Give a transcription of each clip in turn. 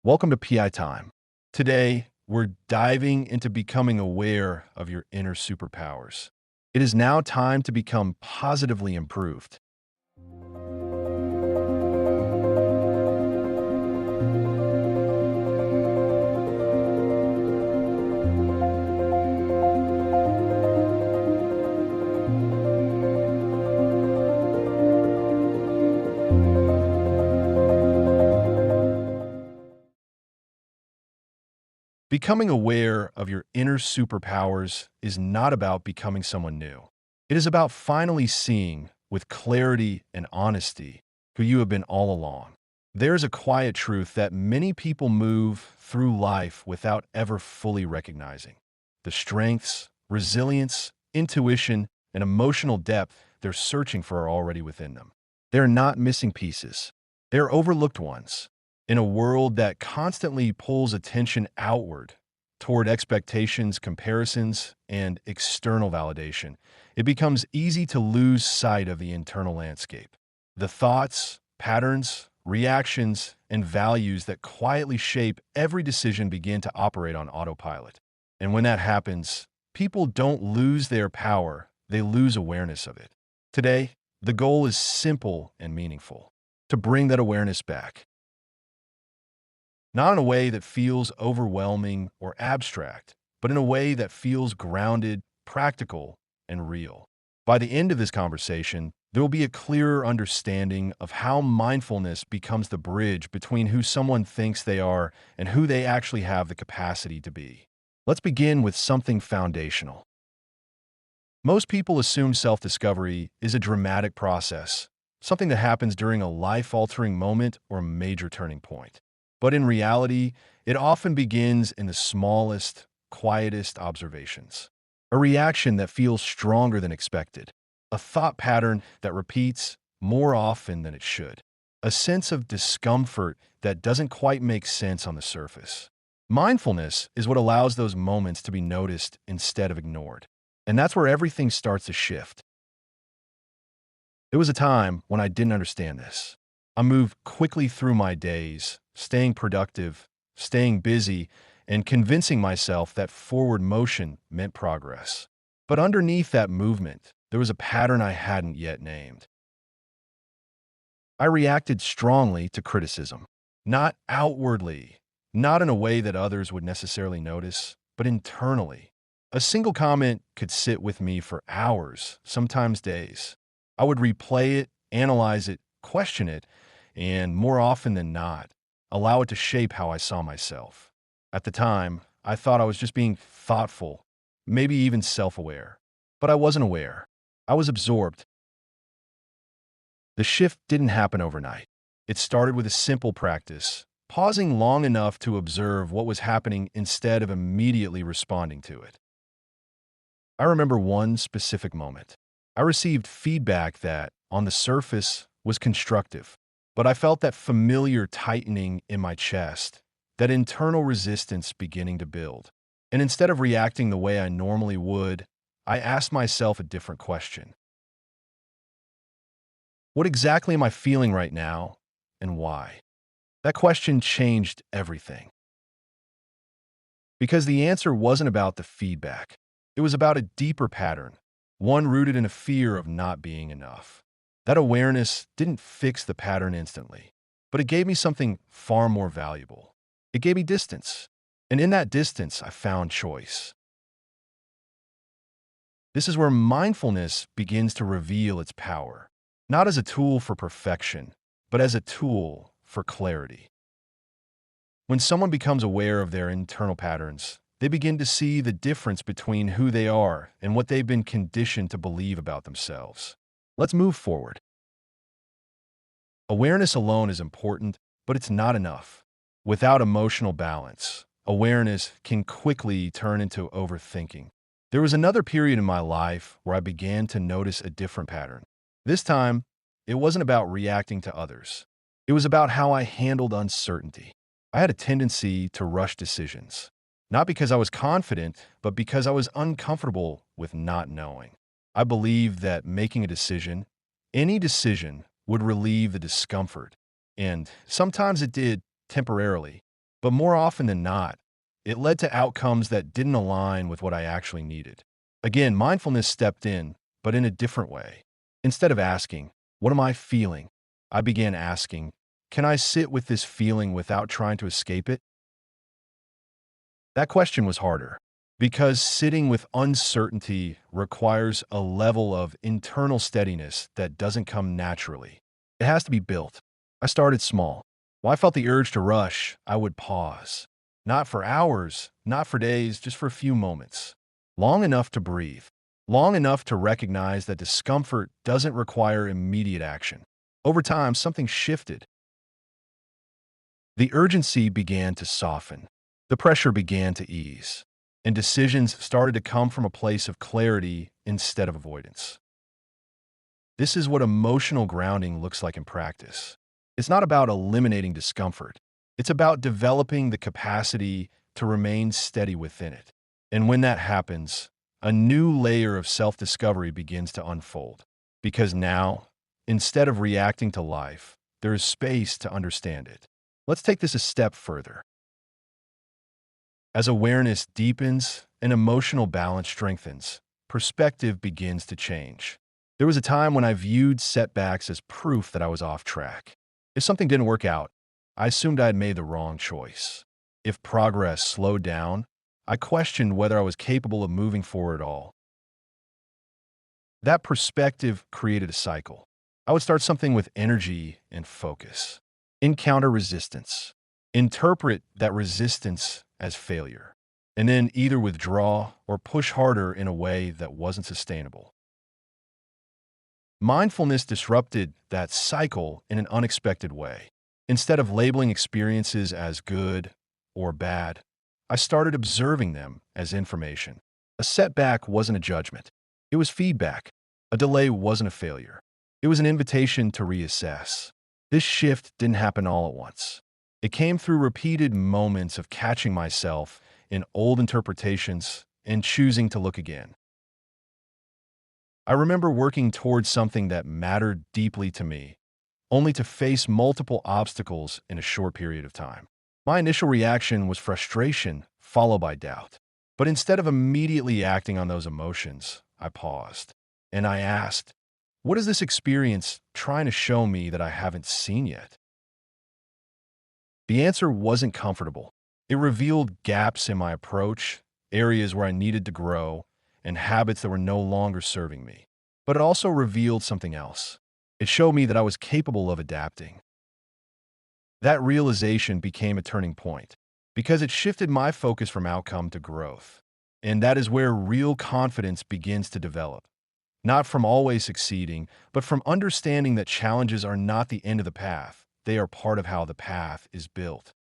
Welcome to PI Time. Today, we're diving into becoming aware of your inner superpowers. It is now time to become positively improved. Becoming aware of your inner superpowers is not about becoming someone new. It is about finally seeing, with clarity and honesty, who you have been all along. There is a quiet truth that many people move through life without ever fully recognizing. The strengths, resilience, intuition, and emotional depth they're searching for are already within them. They're not missing pieces. They're overlooked ones. In a world that constantly pulls attention outward toward expectations, comparisons, and external validation, it becomes easy to lose sight of the internal landscape. The thoughts, patterns, reactions, and values that quietly shape every decision begin to operate on autopilot. And when that happens, people don't lose their power, they lose awareness of it. Today, the goal is simple and meaningful: to bring that awareness back. Not in a way that feels overwhelming or abstract, but in a way that feels grounded, practical, and real. By the end of this conversation, there will be a clearer understanding of how mindfulness becomes the bridge between who someone thinks they are and who they actually have the capacity to be. Let's begin with something foundational. Most people assume self-discovery is a dramatic process, something that happens during a life-altering moment or major turning point. But in reality, it often begins in the smallest, quietest observations. A reaction that feels stronger than expected. A thought pattern that repeats more often than it should. A sense of discomfort that doesn't quite make sense on the surface. Mindfulness is what allows those moments to be noticed instead of ignored. And that's where everything starts to shift. There was a time when I didn't understand this. I moved quickly through my days, staying productive, staying busy, and convincing myself that forward motion meant progress. But underneath that movement, there was a pattern I hadn't yet named. I reacted strongly to criticism, not outwardly, not in a way that others would necessarily notice, but internally. A single comment could sit with me for hours, sometimes days. I would replay it, analyze it, question it, and more often than not, allow it to shape how I saw myself. At the time, I thought I was just being thoughtful, maybe even self-aware. But I wasn't aware. I was absorbed. The shift didn't happen overnight. It started with a simple practice, pausing long enough to observe what was happening instead of immediately responding to it. I remember one specific moment. I received feedback that, on the surface, was constructive, but I felt that familiar tightening in my chest, that internal resistance beginning to build. And instead of reacting the way I normally would, I asked myself a different question. What exactly am I feeling right now, and why? That question changed everything. Because the answer wasn't about the feedback. It was about a deeper pattern, one rooted in a fear of not being enough. That awareness didn't fix the pattern instantly, but it gave me something far more valuable. It gave me distance, and in that distance, I found choice. This is where mindfulness begins to reveal its power, not as a tool for perfection, but as a tool for clarity. When someone becomes aware of their internal patterns, they begin to see the difference between who they are and what they've been conditioned to believe about themselves. Let's move forward. Awareness alone is important, but it's not enough. Without emotional balance, awareness can quickly turn into overthinking. There was another period in my life where I began to notice a different pattern. This time, it wasn't about reacting to others. It was about how I handled uncertainty. I had a tendency to rush decisions, not because I was confident, but because I was uncomfortable with not knowing. I believed that making a decision, any decision, would relieve the discomfort. And sometimes it did, temporarily. But more often than not, it led to outcomes that didn't align with what I actually needed. Again, mindfulness stepped in, but in a different way. Instead of asking, "What am I feeling?" I began asking, "Can I sit with this feeling without trying to escape it?" That question was harder because sitting with uncertainty requires a level of internal steadiness that doesn't come naturally. It has to be built. I started small. When I felt the urge to rush, I would pause. Not for hours, not for days, just for a few moments. Long enough to breathe. Long enough to recognize that discomfort doesn't require immediate action. Over time, something shifted. The urgency began to soften. The pressure began to ease. And decisions started to come from a place of clarity instead of avoidance. This is what emotional grounding looks like in practice. It's not about eliminating discomfort. It's about developing the capacity to remain steady within it. And when that happens, a new layer of self-discovery begins to unfold. Because now, instead of reacting to life, there is space to understand it. Let's take this a step further. As awareness deepens and emotional balance strengthens, perspective begins to change. There was a time when I viewed setbacks as proof that I was off track. If something didn't work out, I assumed I had made the wrong choice. If progress slowed down, I questioned whether I was capable of moving forward at all. That perspective created a cycle. I would start something with energy and focus. Encounter resistance. Interpret that resistance as failure. And then either withdraw or push harder in a way that wasn't sustainable. Mindfulness disrupted that cycle in an unexpected way. Instead of labeling experiences as good or bad, I started observing them as information. A setback wasn't a judgment. It was feedback. A delay wasn't a failure. It was an invitation to reassess. This shift didn't happen all at once. It came through repeated moments of catching myself in old interpretations and choosing to look again. I remember working towards something that mattered deeply to me, only to face multiple obstacles in a short period of time. My initial reaction was frustration, followed by doubt. But instead of immediately acting on those emotions, I paused. And I asked, what is this experience trying to show me that I haven't seen yet? The answer wasn't comfortable. It revealed gaps in my approach, areas where I needed to grow, and habits that were no longer serving me. But it also revealed something else. It showed me that I was capable of adapting. That realization became a turning point because it shifted my focus from outcome to growth. And that is where real confidence begins to develop. Not from always succeeding, but from understanding that challenges are not the end of the path. They are part of how the path is built.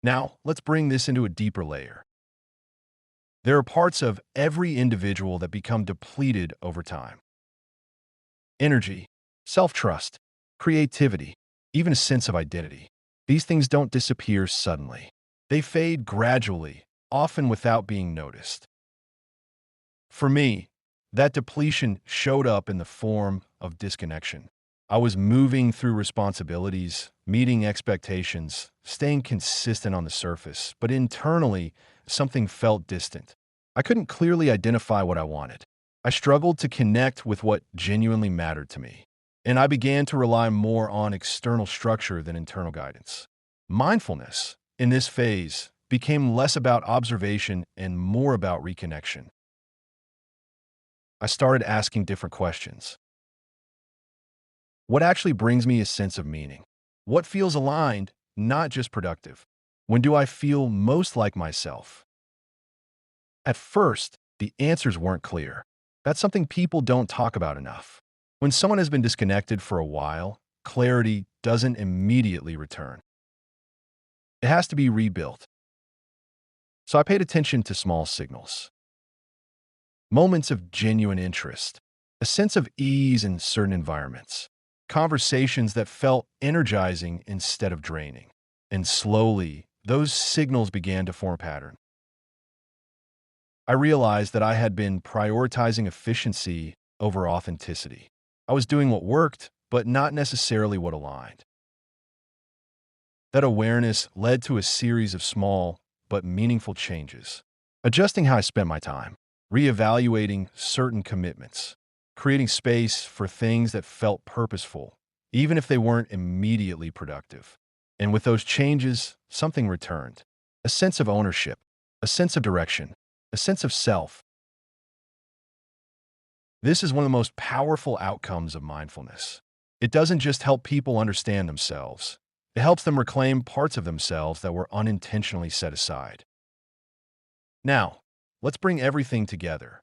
Now, let's bring this into a deeper layer. There are parts of every individual that become depleted over time. Energy, self-trust, creativity, even a sense of identity. These things don't disappear suddenly. They fade gradually, often without being noticed. For me, that depletion showed up in the form of disconnection. I was moving through responsibilities, meeting expectations, staying consistent on the surface, but internally, something felt distant. I couldn't clearly identify what I wanted. I struggled to connect with what genuinely mattered to me, and I began to rely more on external structure than internal guidance. Mindfulness, in this phase, became less about observation and more about reconnection. I started asking different questions. What actually brings me a sense of meaning? What feels aligned, not just productive? When do I feel most like myself? At first, the answers weren't clear. That's something people don't talk about enough. When someone has been disconnected for a while, clarity doesn't immediately return. It has to be rebuilt. So I paid attention to small signals. Moments of genuine interest, a sense of ease in certain environments, conversations that felt energizing instead of draining. And slowly, those signals began to form a pattern. I realized that I had been prioritizing efficiency over authenticity. I was doing what worked, but not necessarily what aligned. That awareness led to a series of small but meaningful changes. Adjusting how I spent my time, reevaluating certain commitments, creating space for things that felt purposeful, even if they weren't immediately productive. And with those changes, something returned. A sense of ownership, a sense of direction, a sense of self. This is one of the most powerful outcomes of mindfulness. It doesn't just help people understand themselves. It helps them reclaim parts of themselves that were unintentionally set aside. Now, let's bring everything together.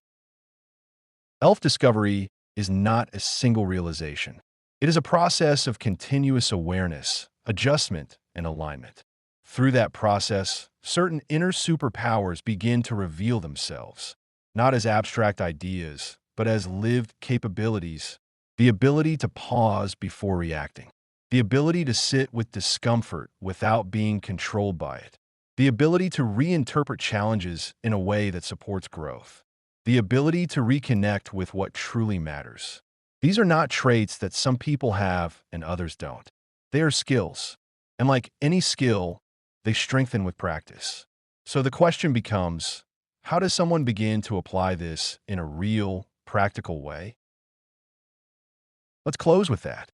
Self-discovery is not a single realization. It is a process of continuous awareness, adjustment, and alignment. Through that process, certain inner superpowers begin to reveal themselves, not as abstract ideas, but as lived capabilities. The ability to pause before reacting, the ability to sit with discomfort without being controlled by it, the ability to reinterpret challenges in a way that supports growth, the ability to reconnect with what truly matters. These are not traits that some people have and others don't. They are skills. And like any skill, they strengthen with practice. So the question becomes, how does someone begin to apply this in a real, practical way? Let's close with that.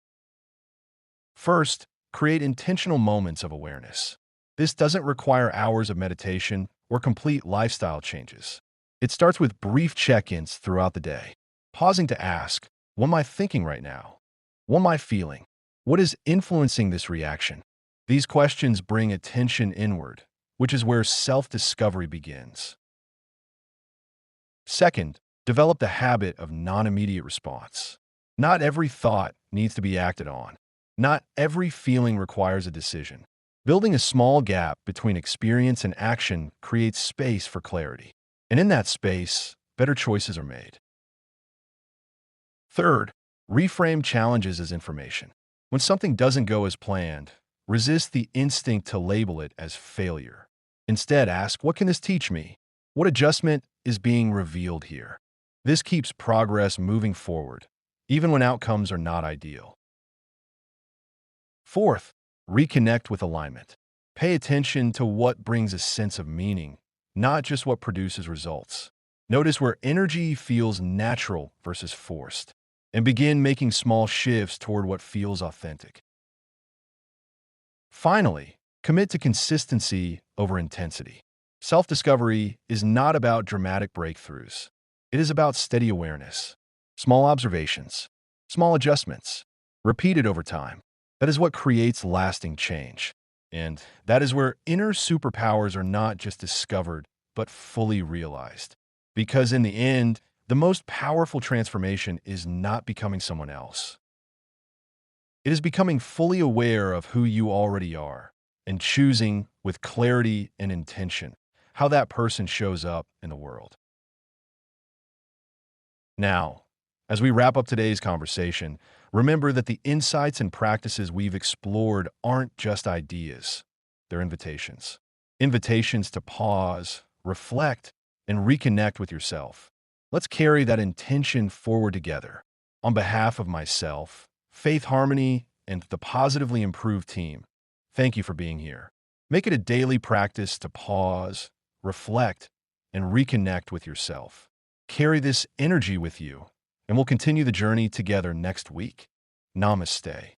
First, create intentional moments of awareness. This doesn't require hours of meditation or complete lifestyle changes. It starts with brief check-ins throughout the day, pausing to ask, what am I thinking right now? What am I feeling? What is influencing this reaction? These questions bring attention inward, which is where self-discovery begins. Second, develop the habit of non-immediate response. Not every thought needs to be acted on. Not every feeling requires a decision. Building a small gap between experience and action creates space for clarity. And in that space, better choices are made. Third, reframe challenges as information. When something doesn't go as planned, resist the instinct to label it as failure. Instead, ask, what can this teach me? What adjustment is being revealed here? This keeps progress moving forward, even when outcomes are not ideal. Fourth, reconnect with alignment. Pay attention to what brings a sense of meaning, not just what produces results. Notice where energy feels natural versus forced, and begin making small shifts toward what feels authentic. Finally, commit to consistency over intensity. Self-discovery is not about dramatic breakthroughs. It is about steady awareness, small observations, small adjustments, repeated over time. That is what creates lasting change. And that is where inner superpowers are not just discovered, but fully realized. Because in the end, the most powerful transformation is not becoming someone else. It is becoming fully aware of who you already are and choosing with clarity and intention how that person shows up in the world. Now, as we wrap up today's conversation, remember that the insights and practices we've explored aren't just ideas. They're invitations. Invitations to pause, reflect, and reconnect with yourself. Let's carry that intention forward together. On behalf of myself, Faith Harmony, and the Positively Improved team, thank you for being here. Make it a daily practice to pause, reflect, and reconnect with yourself. Carry this energy with you, and we'll continue the journey together next week. Namaste.